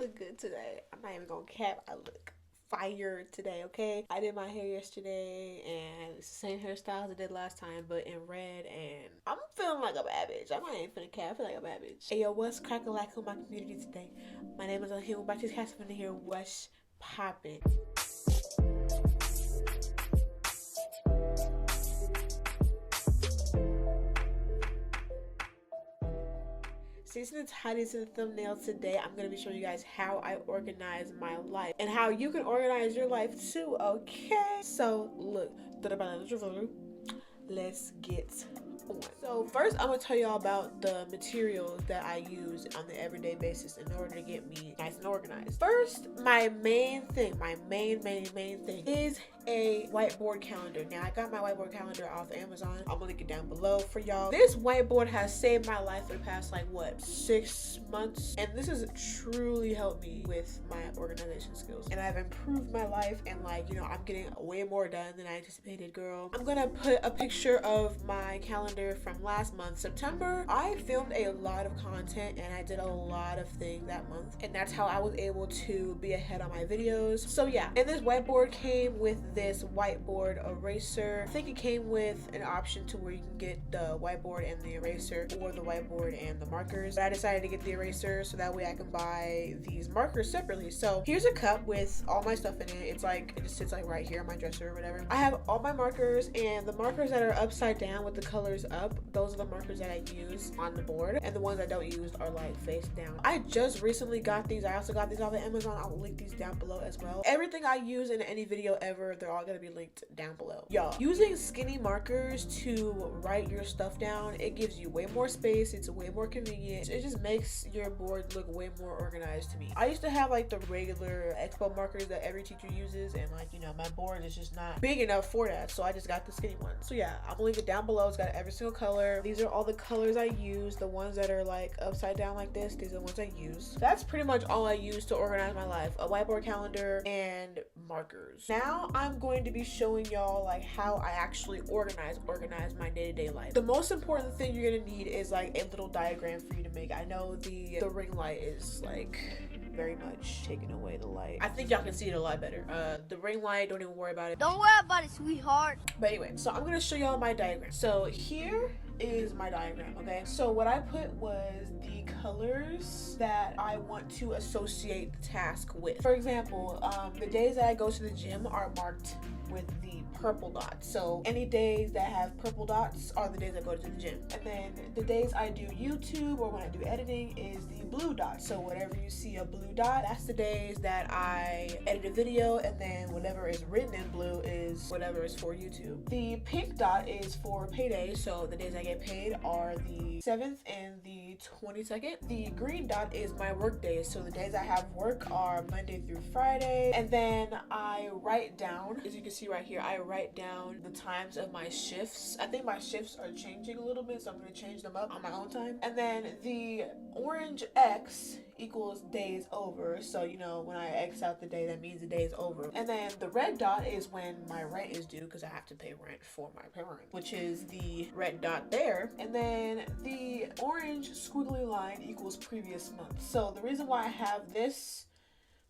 look good today. I'm not even gonna cap. I look fire today, okay? I did my hair yesterday and it's the same hairstyle as I did last time, but in red, and I'm feeling like a bad bitch. I'm not even finna cap. I feel like a bad bitch. Hey yo, what's cracking like in my community today? My name is Londyn back to this cast in here. What's poppin'? Since the title to the thumbnail today, I'm going to be showing you guys how I organize my life and how you can organize your life too, okay? So, look, let's get on. So first, I'm going to tell y'all about the materials that I use on the everyday basis in order to get me nice and organized. First, my main thing, my main thing is a whiteboard calendar. Now I got my whiteboard calendar off Amazon. I'm gonna link it down below for y'all. This whiteboard has saved my life for the past 6 months, and this has truly helped me with my organization skills, and I've improved my life, and I'm getting way more done than I anticipated, girl. I'm gonna put a picture of my calendar from last month, September. I filmed a lot of content and I did a lot of things that month, and that's how I was able to be ahead on my videos. So yeah, and this whiteboard came with this whiteboard eraser. I think it came with an option to where you can get the whiteboard and the eraser, or the whiteboard and the markers, but I decided to get the eraser so that way I can buy these markers separately. So here's a cup with all my stuff in it. It's like, it just sits like right here on my dresser or whatever. I have all my markers, and the markers that are upside down with the colors up, those are the markers that I use on the board, and the ones I don't use are like face down. I just recently got these. I also got these off of Amazon. I'll link these down below as well. Everything I use in any video ever, they're all gonna be linked down below. Y'all, using skinny markers to write your stuff down, it gives you way more space. It's way more convenient. It just makes your board look way more organized to me. I used to have like the regular expo markers that every teacher uses, and my board is just not big enough for that, so I just got the skinny one. So yeah, I'm gonna link it down below. It's got every single color. These are all the colors I use. The ones that are like upside down like this, these are the ones I use. That's pretty much all I use to organize my life: a whiteboard calendar and markers. Now I'm going to be showing y'all like how I actually organize my day-to-day life. The most important thing you're gonna need is like a little diagram for you to make. I know the ring light is like very much taking away the light. I think y'all can see it a lot better. The ring light, don't even worry about it. Don't worry about it, sweetheart. But anyway, so I'm gonna show y'all my diagram. So here is my diagram, okay? So what I put was the colors that I want to associate the task with. For example, the days that I go to the gym are marked with the purple dots. So any days that have purple dots are the days I go to the gym. And then the days I do YouTube or when I do editing is the blue dot. So whatever you see a blue dot, that's the days that I edit a video, and then whatever is written in blue is whatever is for YouTube. The pink dot is for payday. So the days I get paid are the 7th and the 22nd. The green dot is my work days. So the days I have work are Monday through Friday. And then I write down, as you can see right here, I write down the times of my shifts. I think my shifts are changing a little bit, so I'm going to change them up on my own time. And then the orange X equals days over. So when I X out the day, that means the day is over. And then the red dot is when my rent is due, because I have to pay rent for my parent, which is the red dot there. And then the orange squiggly line equals previous month. So the reason why I have this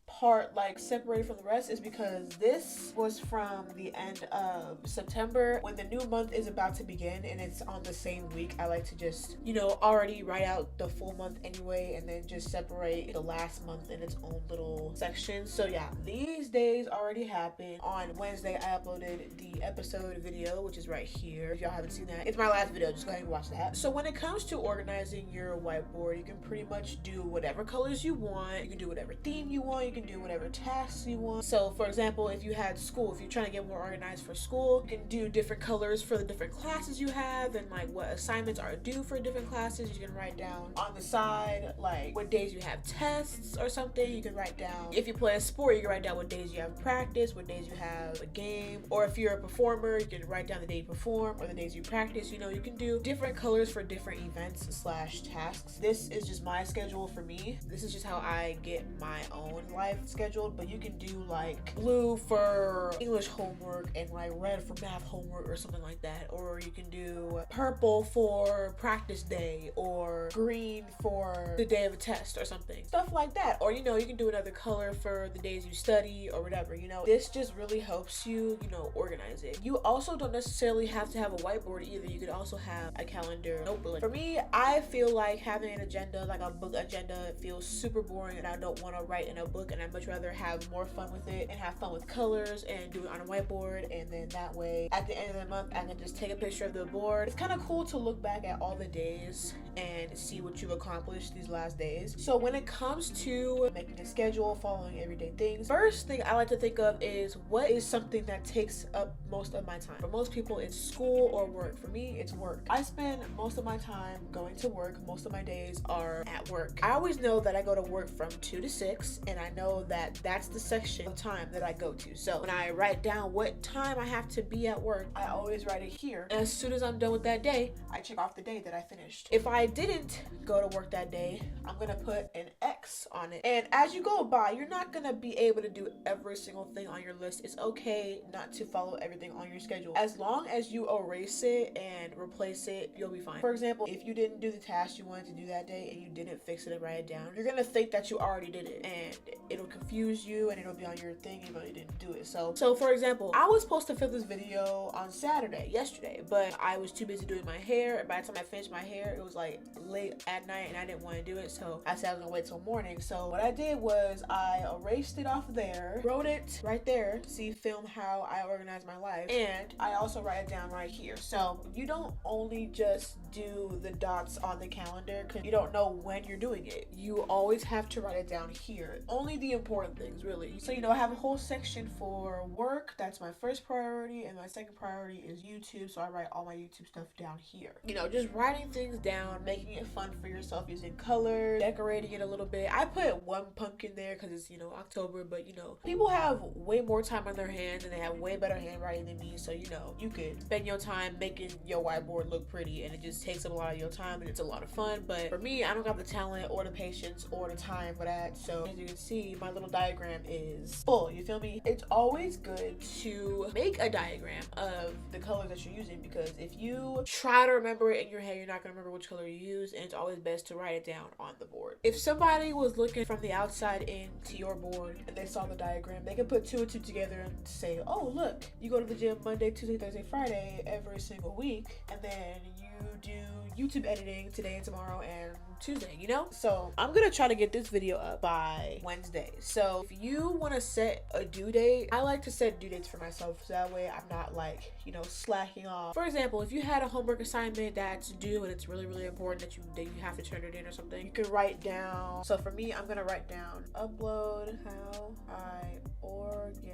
part like separated from the rest is because this was from the end of September. When the new month is about to begin and it's on the same week, I like to just already write out the full month anyway, and then just separate the last month in its own little section. So yeah, these days already happened. On Wednesday I uploaded the episode video, which is right here. If y'all haven't seen that, it's my last video, just go ahead and watch that. So when it comes to organizing your whiteboard, you can pretty much do whatever colors you want, you can do whatever theme you want, you can do whatever tasks you want. So for example, if you had school, if you're trying to get more organized for school, you can do different colors for the different classes you have, and like what assignments are due for different classes. You can write down on the side like what days you have tests or something. You can write down, if you play a sport, you can write down what days you have practice, what days you have a game. Or if you're a performer, you can write down the day you perform or the days you practice. You can do different colors for different events slash tasks. This is just my schedule for me. This is just how I get my own life life scheduled, but you can do like blue for English homework and like red for math homework or something like that. Or you can do purple for practice day or green for the day of a test or something. Stuff like that. Or, you know, you can do another color for the days you study or whatever, you know. This just really helps you, you know, organize it. You also don't necessarily have to have a whiteboard either. You could also have a calendar notebook. For me, I feel like having an agenda, like a book agenda, feels super boring and I don't want to write in a book, and I'd much rather have more fun with it and have fun with colors and do it on a whiteboard, and then that way at the end of the month I can just take a picture of the board. It's kind of cool to look back at all the days and see what you've accomplished these last days. So when it comes to making a schedule, following everyday things, first thing I like to think of is what is something that takes up most of my time. For most people it's school or work. For me it's work. I spend most of my time going to work. Most of my days are at work. I always know that I go to work from 2 to 6, and I know that that's the section of time that I go to. So when I write down what time I have to be at work, I always write it here. And as soon as I'm done with that day, I check off the day that I finished. If I didn't go to work that day, I'm gonna put an X on it. And as you go by, you're not gonna be able to do every single thing on your list. It's okay not to follow everything on your schedule. As long as you erase it and replace it, you'll be fine. For example, if you didn't do the task you wanted to do that day and you didn't fix it and write it down, you're gonna think that you already did it, and it'll confuse you and it'll be on your thing even though you didn't do it. So for example, I was supposed to film this video on Saturday, yesterday, but I was too busy doing my hair, and by the time I finished my hair, it was like late at night and I didn't want to do it, so I said I was gonna wait till morning. So what I did was I erased it off there, wrote it right there, see, film how I organize my life, and I also write it down right here. So you don't only just do the dots on the calendar because you don't know when you're doing it. You always have to write it down here. Only the important things, really. So, you know, I have a whole section for work. That's my first priority, and my second priority is YouTube, so I write all my YouTube stuff down here. You know, just writing things down, making it fun for yourself, using colors, decorating it a little bit. I put one pumpkin there because it's, you know, October, but, you know, people have way more time on their hands and they have way better handwriting than me, so, you know, you could spend your time making your whiteboard look pretty, and it just takes up a lot of your time and it's a lot of fun. But for me, I don't have the talent or the patience or the time for that, so as you can see, my little diagram is full, you feel me? It's always good to make a diagram of the colors that you're using, because if you try to remember it in your head, you're not gonna remember which color you use, and it's always best to write it down on the board. If somebody was looking from the outside into your board and they saw the diagram, they could put 2 and 2 together and say, oh look, you go to the gym Monday, Tuesday, Thursday, Friday every single week, and then you do YouTube editing today and tomorrow and Tuesday, you know? So I'm gonna try to get this video up by Wednesday. So if you want to set a due date, I like to set due dates for myself so that way I'm not like, you know, slacking off. For example, if you had a homework assignment that's due and it's really, really important that you have to turn it in or something, you could write down. So for me, I'm gonna write down upload how I organize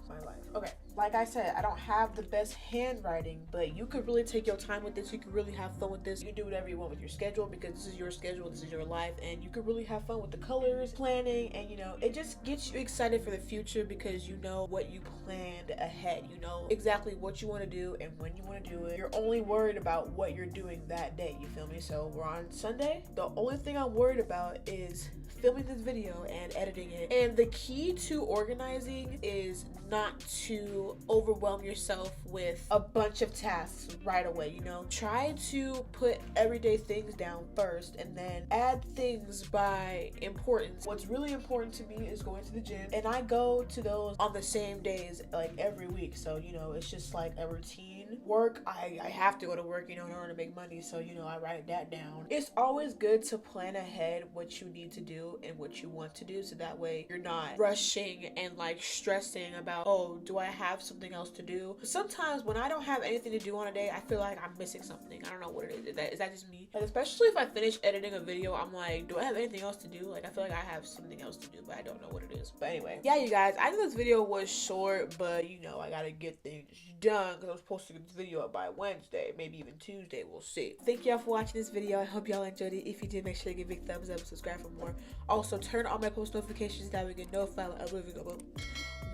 my life. Okay, like I said, I don't have the best handwriting, but you could really take your time with this. You could really have fun with this. You can do whatever you want with your schedule because this is your schedule, this is your life, and you could really have fun with the colors, planning, and you know, it just gets you excited for the future because you know what you planned ahead. You know exactly what you want to do and when you want to do it. You're only worried about what you're doing that day, you feel me? So we're on Sunday. The only thing I'm worried about is filming this video and editing it. And the key to organizing is not to overwhelm yourself with a bunch of tasks right away, you know? Try to put everyday things down first and then add things by importance. What's really important to me is going to the gym, and I go to those on the same days like every week. So, you know, it's just like a routine. Work, I have to go to work, you know, in order to make money, so, you know, I write that down. It's always good to plan ahead what you need to do and what you want to do, so that way you're not rushing and like stressing about, oh, do I have something else to do? Sometimes when I don't have anything to do on a day, I feel like I'm missing something. I don't know what it is. Is that just me? Like, especially if I finish editing a video, I'm like, do I have anything else to do? Like, I feel like I have something else to do, but I don't know what it is. But anyway, yeah, you guys, I know this video was short, but you know, I gotta get things done because I was supposed to get this video up by Wednesday, maybe even Tuesday, we'll see. Thank y'all for watching this video. I hope y'all enjoyed it. If you did, make sure to give a big thumbs up and subscribe for more. Also, turn on my post notifications that we get notified when I upload a video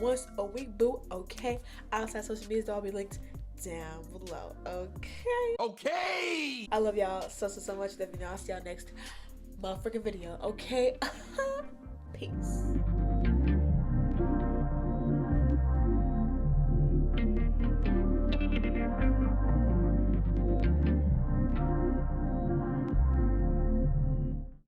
once a week, boo. Okay, outside social medias, they'll all be linked down below. Okay, I love y'all so much. Let me know. I'll see y'all next motherfucking video. Okay. Peace.